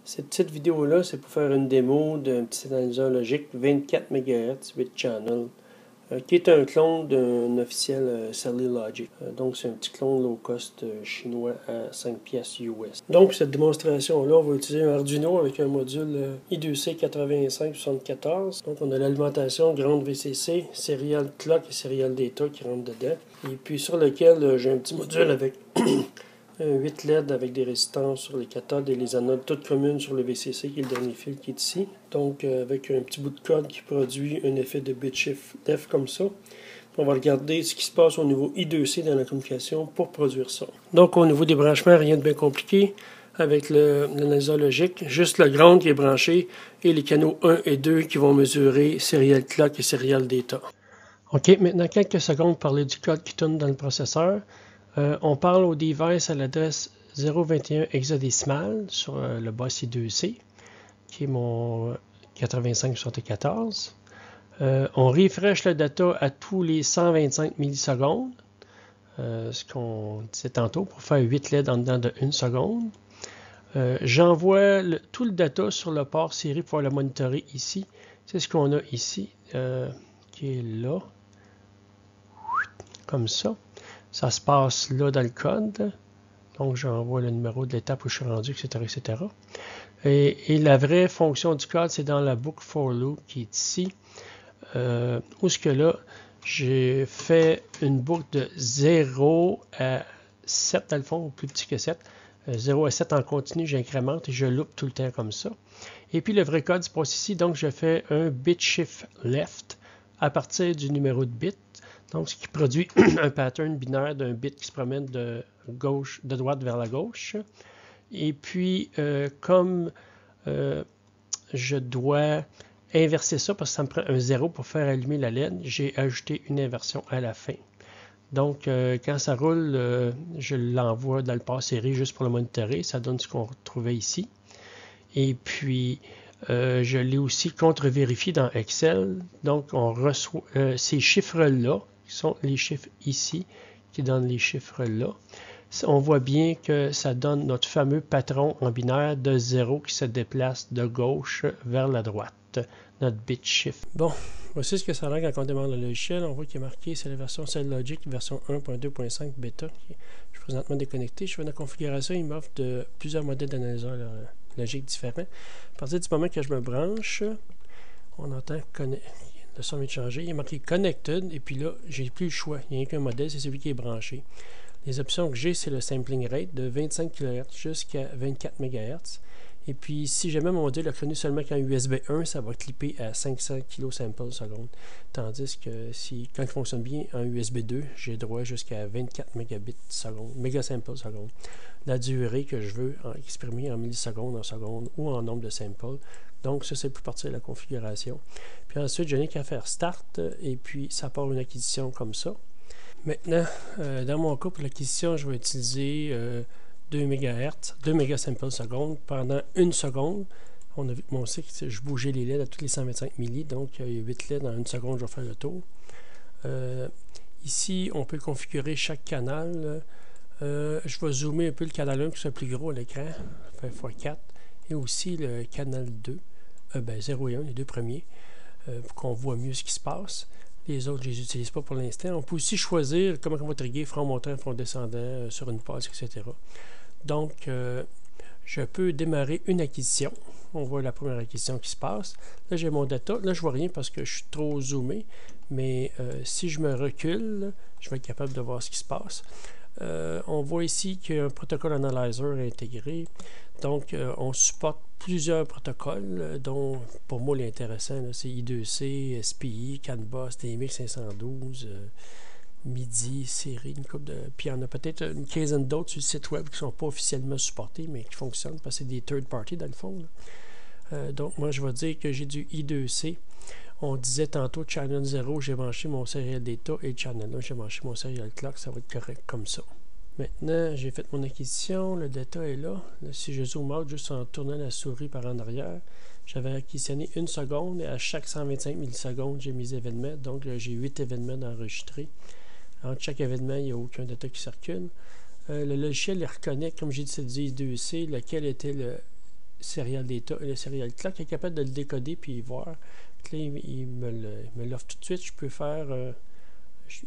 Cette petite vidéo-là, c'est pour faire une démo d'un petit analyseur logique 24 MHz 8 channel, qui est un clone d'un officiel Celly Logic. Donc c'est un petit clone low cost chinois à 5 pièces US. Donc pour cette démonstration-là, on va utiliser un Arduino avec un module I2C8574. Donc on a l'alimentation grande VCC, serial clock et serial data qui rentrent dedans. Et puis sur lequel j'ai un petit module avec 8 LED avec des résistances sur les cathodes et les anodes toutes communes sur le VCC qui est le dernier fil qui est ici. Donc avec un petit bout de code qui produit un effet de bit shift left comme ça. On va regarder ce qui se passe au niveau I2C dans la communication pour produire ça. Donc au niveau des branchements, rien de bien compliqué avec l'analyseur logique. Juste le ground qui est branché et les canaux 1 et 2 qui vont mesurer serial clock et serial data. OK, maintenant quelques secondes pour parler du code qui tourne dans le processeur. On parle au device à l'adresse 021 hexadécimal sur le bus I2C, qui est mon 8574. On refresh le data à tous les 125 millisecondes, ce qu'on disait tantôt, pour faire 8 LED en dedans de 1 seconde. J'envoie tout le data sur le port série pour le monitorer ici. C'est ce qu'on a ici, qui est là, comme ça. Ça se passe là dans le code. Donc, j'envoie le numéro de l'étape où je suis rendu, etc., etc. Et la vraie fonction du code, c'est dans la boucle for loop qui est ici. Où ce que là, j'ai fait une boucle de 0 à 7 dans le fond, ou plus petit que 7. 0 à 7 en continu, j'incrémente et je loupe tout le temps comme ça. Et puis, le vrai code se passe ici. Donc, je fais un bit shift left à partir du numéro de bit. Donc, ce qui produit un pattern binaire d'un bit qui se promène de droite vers la gauche. Et puis, comme je dois inverser ça, parce que ça me prend un 0 pour faire allumer la LED, j'ai ajouté une inversion à la fin. Donc, quand ça roule, je l'envoie dans le port série juste pour le monitorer. Ça donne ce qu'on retrouvait ici. Et puis, je l'ai aussi contre-vérifié dans Excel. Donc, on reçoit ces chiffres-là, qui sont les chiffres ici, qui donnent les chiffres là. On voit bien que ça donne notre fameux patron en binaire de 0 qui se déplace de gauche vers la droite, notre bit shift. Bon, voici ce que ça a l'air quand on démarre le logiciel. On voit qu'il est marqué, c'est la version Celly Logic, version 1.2.5 bêta. Je suis présentement déconnecté. Je fais une configuration, il m'offre plusieurs modèles d'analyseurs logiques différents. À partir du moment que je me branche, on entend le son vient de changer. Il est marqué Connected et puis là, j'ai plus le choix. Il n'y a qu'un modèle, c'est celui qui est branché. Les options que j'ai, c'est le sampling rate de 25 kHz jusqu'à 24 MHz. Et puis, si jamais mon modèle est reconnu seulement qu'en USB 1, ça va clipper à 500 kilo samples seconde. Tandis que quand il fonctionne bien en USB 2, j'ai droit jusqu'à 24 mégabits seconde, mégasamples seconde. La durée que je veux exprimer en millisecondes, en secondes ou en nombre de samples. Donc, ça, c'est plus partir de la configuration. Puis ensuite, je n'ai qu'à faire Start et puis ça part une acquisition comme ça. Maintenant, dans mon cas, pour l'acquisition, je vais utiliser 2 MHz, 2 mégasamples seconde pendant 1 seconde. On a vu que mon cycle, je bougeais les LED à tous les 125 milli, donc il y a 8 LED en 1 seconde, je vais faire le tour. Ici, on peut configurer chaque canal. Je vais zoomer un peu le canal 1 qui soit plus gros à l'écran, faire x4, et aussi le canal 2, 0 et 1, les deux premiers, pour qu'on voit mieux ce qui se passe. Les autres, je ne les utilise pas pour l'instant. On peut aussi choisir comment on va triguer front montant, front descendant sur une passe, etc. Donc, je peux démarrer une acquisition. On voit la première acquisition qui se passe. Là, j'ai mon data. Là, je ne vois rien parce que je suis trop zoomé. Mais si je me recule, je vais être capable de voir ce qui se passe. On voit ici qu'il y a un protocole analyzer intégré. Donc, on supporte plusieurs protocoles, dont pour moi l'intéressant, c'est I2C, SPI, CAN bus, TMX 512, MIDI, série, une couple de. Puis il y en a peut-être une quinzaine d'autres sur le site web qui ne sont pas officiellement supportés, mais qui fonctionnent parce que c'est des third party dans le fond. Donc, moi, je vais dire que j'ai du I2C. On disait tantôt Channel 0, j'ai branché mon serial data et Channel 1, j'ai branché mon serial clock, ça va être correct comme ça. Maintenant, j'ai fait mon acquisition, le data est là. Là, si je zoome out juste en tournant la souris par en arrière, j'avais acquisitionné 1 seconde et à chaque 125 millisecondes, j'ai mes événements. Donc, j'ai 8 événements d'enregistrer. Entre chaque événement, il n'y a aucun data qui circule. Le logiciel il reconnaît, comme j'ai dit, c'est du I2C, lequel était serial data et le serial clock est capable de le décoder puis voir. Là, il me l'offre tout de suite. Je peux faire,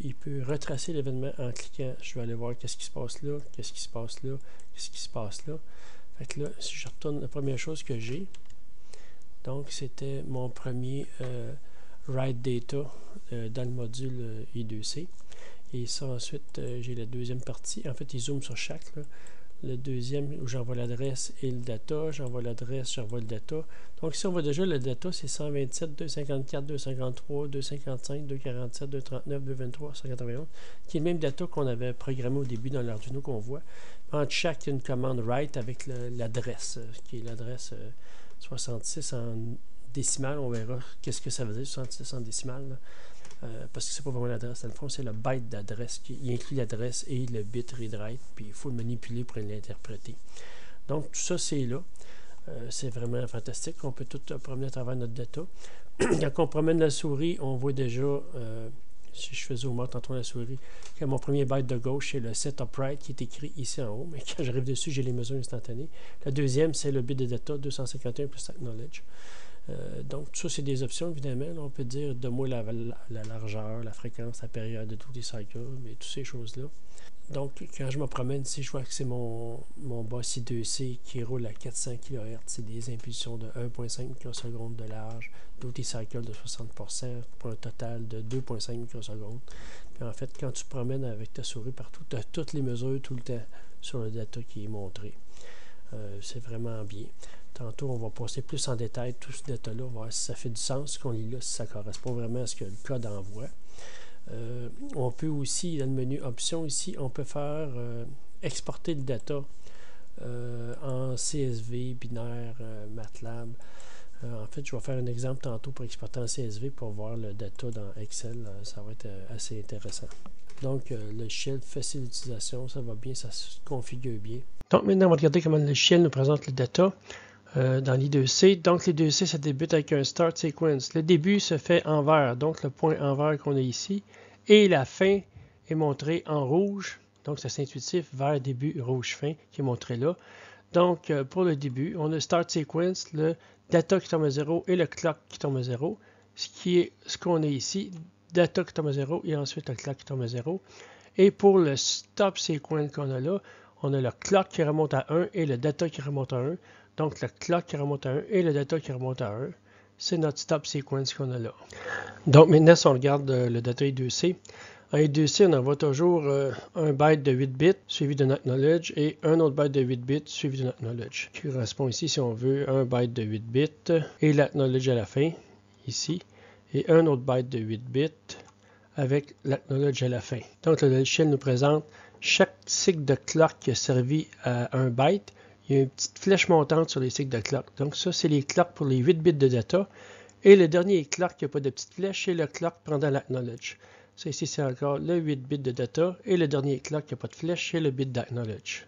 il peut retracer l'événement en cliquant. Je vais aller voir qu'est-ce qui se passe là, qu'est-ce qui se passe là, qu'est-ce qui se passe là. Fait que là, si je retourne la première chose que j'ai, donc c'était mon premier write data dans le module I2C. Et ça, ensuite, j'ai la deuxième partie. En fait, il zoome sur chaque. Là. Le deuxième, où j'envoie l'adresse et le data. J'envoie l'adresse, j'envoie le data. Donc, ici, on voit déjà le data, c'est 127, 254, 253, 255, 247, 239, 223, 191, qui est le même data qu'on avait programmé au début dans l'Arduino qu'on voit. Entre chaque, il y a une commande write avec l'adresse, qui est l'adresse 66 en décimale. On verra qu'est-ce que ça veut dire, 66 en décimale. Là. Parce que c'est pas vraiment l'adresse, dans le fond, c'est le byte d'adresse qui inclut l'adresse et le bit read-write, puis il faut le manipuler pour l'interpréter. Donc, tout ça, c'est là. C'est vraiment fantastique. On peut tout promener à travers notre data. Quand on promène la souris, on voit déjà, si je fais zoom out tantôt la souris, que mon premier byte de gauche, c'est le set upright qui est écrit ici en haut, mais quand j'arrive dessus, j'ai les mesures instantanées. La deuxième, c'est le bit de data, 251 plus acknowledge. Donc, tout ça, c'est des options, évidemment. Là, on peut dire, donne-moi la largeur, la fréquence, la période de tous les cycles, mais toutes ces choses-là. Donc, quand je me promène ici, je vois que c'est mon boss I2C qui roule à 400 kHz. C'est des impulsions de 1,5 microsecondes de large, duty cycle de 60% pour un total de 2,5 microsecondes. Puis en fait, quand tu promènes avec ta souris partout, tu as toutes les mesures tout le temps sur le data qui est montré. C'est vraiment bien. Tantôt, on va passer plus en détail tout ce data-là, voir si ça fait du sens, ce qu'on lit là, si ça correspond vraiment à ce que le code envoie. On peut aussi, dans le menu options ici, on peut faire exporter le data en CSV, binaire, MATLAB. En fait, je vais faire un exemple tantôt pour exporter en CSV pour voir le data dans Excel. Ça va être assez intéressant. Donc, le logiciel facile d'utilisation, ça va bien, ça se configure bien. Donc, maintenant, on va regarder comment le logiciel nous présente le data dans l'I2C. Donc, l'I2C, ça débute avec un start sequence. Le début se fait en vert, donc le point en vert qu'on a ici. Et la fin est montrée en rouge. Donc, c'est intuitif, vert début, rouge fin, qui est montré là. Donc, pour le début, on a start sequence, le data qui tombe à 0 et le clock qui tombe à 0. Ce qu'on a ici, data qui tombe à 0 et ensuite le clock qui tombe à 0. Et pour le stop sequence qu'on a là, on a le clock qui remonte à 1 et le data qui remonte à 1. Donc, le clock qui remonte à 1 et le data qui remonte à 1. C'est notre stop sequence qu'on a là. Donc, maintenant, si on regarde le data I2C, en I2C, on envoie toujours un byte de 8 bits suivi d'un acknowledge et un autre byte de 8 bits suivi d'un acknowledge. Qui correspond ici, si on veut, un byte de 8 bits et l'acknowledge à la fin, ici, et un autre byte de 8 bits avec l'acknowledge à la fin. Donc, le logiciel nous présente chaque cycle de clock qui a servi à un byte. Il y a une petite flèche montante sur les cycles de clock. Donc, ça, c'est les clocks pour les 8 bits de data. Et le dernier clock qui n'a pas de petite flèche, c'est le clock pendant l'acknowledge. Ça, ici, c'est encore le 8 bits de data. Et le dernier clock qui n'a pas de flèche, c'est le bit d'acknowledge.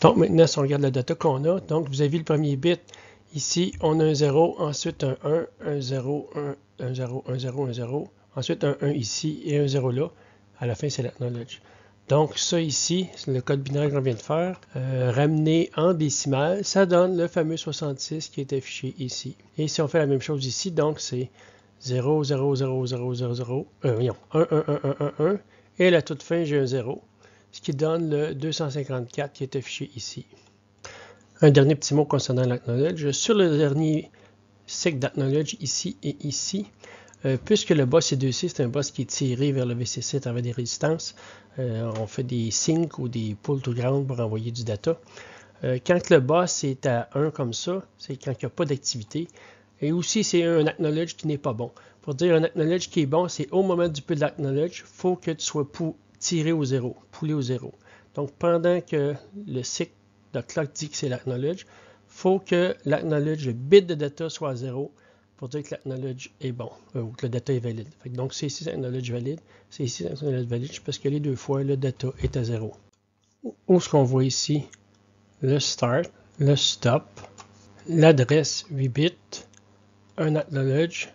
Donc, maintenant, si on regarde la data qu'on a, donc vous avez vu le premier bit. Ici, on a un 0, ensuite un 1, un 0, un 0, un 0, un 0. Ensuite, un 1 ici et un 0 là. À la fin, c'est l'acknowledge. Donc, ça ici, c'est le code binaire qu'on vient de faire, ramené en décimale, ça donne le fameux 66 qui est affiché ici. Et si on fait la même chose ici, donc c'est 0, 0, 0, 0, 0, 0, 1, 1, 1, 1, 1, 1, et à la toute fin, j'ai un 0, ce qui donne le 254 qui est affiché ici. Un dernier petit mot concernant l'acknowledge. Sur le dernier cycle d'acknowledge ici et ici, puisque le boss I2C, c'est un boss qui est tiré vers le VCC à travers des résistances, on fait des syncs ou des pull to ground pour envoyer du data. Quand le boss est à 1 comme ça, c'est quand il n'y a pas d'activité. Et aussi, c'est un acknowledge qui n'est pas bon. Pour dire un acknowledge qui est bon, c'est au moment du pull d'acknowledge, il faut que tu sois tiré au 0, poulé au 0. Donc, pendant que le cycle de clock dit que c'est l'acknowledge, il faut que l'acknowledge, le bit de data soit à 0 pour dire que l'acknowledge est bon, ou que le data est valide. Donc, c'est ici l'acknowledge valide, c'est ici l'acknowledge valide, parce que les deux fois, le data est à 0. Où est-ce qu'on voit ici le start, le stop, l'adresse 8 bits, un acknowledge,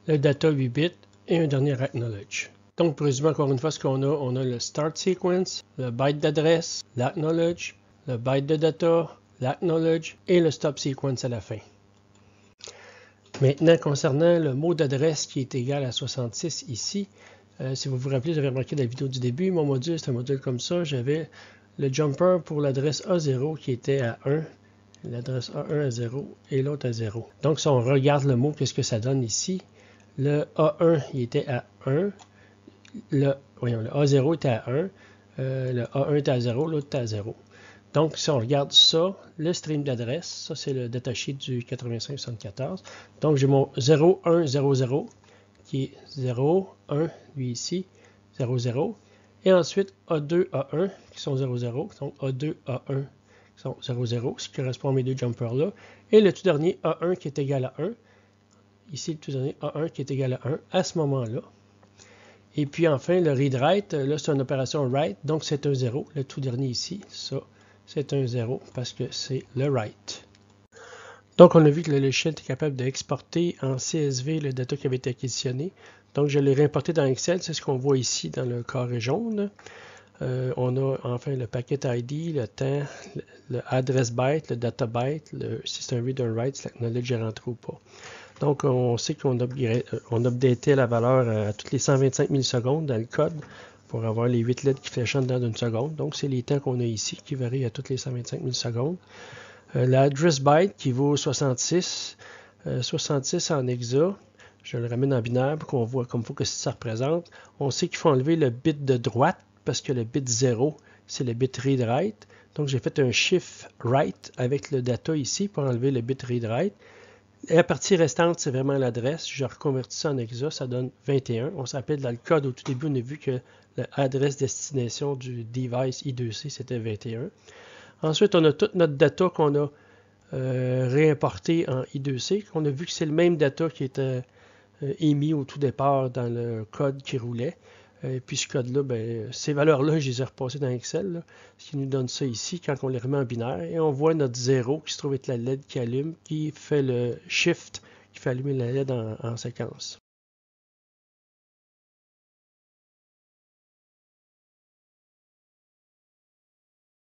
le data 8 bits et un dernier acknowledge. Donc, pour résumer encore une fois ce qu'on a le start sequence, le byte d'adresse, l'acknowledge, le byte de data, l'acknowledge et le stop sequence à la fin. Maintenant, concernant le mot d'adresse qui est égal à 66 ici, si vous vous rappelez, j'avais remarqué dans la vidéo du début, mon module, c'est un module comme ça. J'avais le jumper pour l'adresse A0 qui était à 1, l'adresse A1 à 0 et l'autre à 0. Donc, si on regarde le mot, qu'est-ce que ça donne ici? Le A1, il était à 1. Le A0 était à 1. Le A1 était à 0, l'autre était à 0. Donc, si on regarde ça, le stream d'adresse, ça c'est le datasheet du 8574. Donc, j'ai mon 0100 qui est 0, 1, lui ici, 0, 0. Et ensuite, A2, A1 qui sont 0, 0. Donc, A2, A1 qui sont 0, 0, ce qui correspond à mes deux jumpers-là. Et le tout dernier, A1 qui est égal à 1. Ici, le tout dernier, A1 qui est égal à 1 à ce moment-là. Et puis enfin, le read-write, là c'est une opération write, donc c'est un 0. Le tout dernier ici, ça, c'est un 0 parce que c'est le write. Donc on a vu que le logiciel était capable d'exporter en CSV le data qui avait été acquisitionné. Donc je l'ai réimporté dans Excel, c'est ce qu'on voit ici dans le carré jaune. On a enfin le packet ID, le temps, le address byte, le data byte, si c'est un read or write, si l'acknowledge est rentré ou pas. Donc, on sait qu'on updatait la valeur à toutes les 125 millisecondes dans le code pour avoir les 8 lettres qui fléchent dans une seconde. Donc, c'est les temps qu'on a ici qui varient à toutes les 125 millisecondes. L'address byte qui vaut 66, 66 en hexa. Je le ramène en binaire pour qu'on voit comme il faut que ça représente. On sait qu'il faut enlever le bit de droite parce que le bit 0, c'est le bit read-write. Donc, j'ai fait un shift right avec le data ici pour enlever le bit read-write. La partie restante, c'est vraiment l'adresse. Je reconvertis ça en hexa, ça donne 21. On se rappelle dans le code, au tout début, on a vu que l'adresse destination du device I2C, c'était 21. Ensuite, on a toute notre data qu'on a réimporté en I2C. On a vu que c'est le même data qui était émis au tout départ dans le code qui roulait. Et puis ce code-là, ces valeurs-là, je les ai repassées dans Excel, là, ce qui nous donne ça ici quand on les remet en binaire. Et on voit notre 0 qui se trouve être la LED qui allume, qui fait le shift, qui fait allumer la LED en séquence.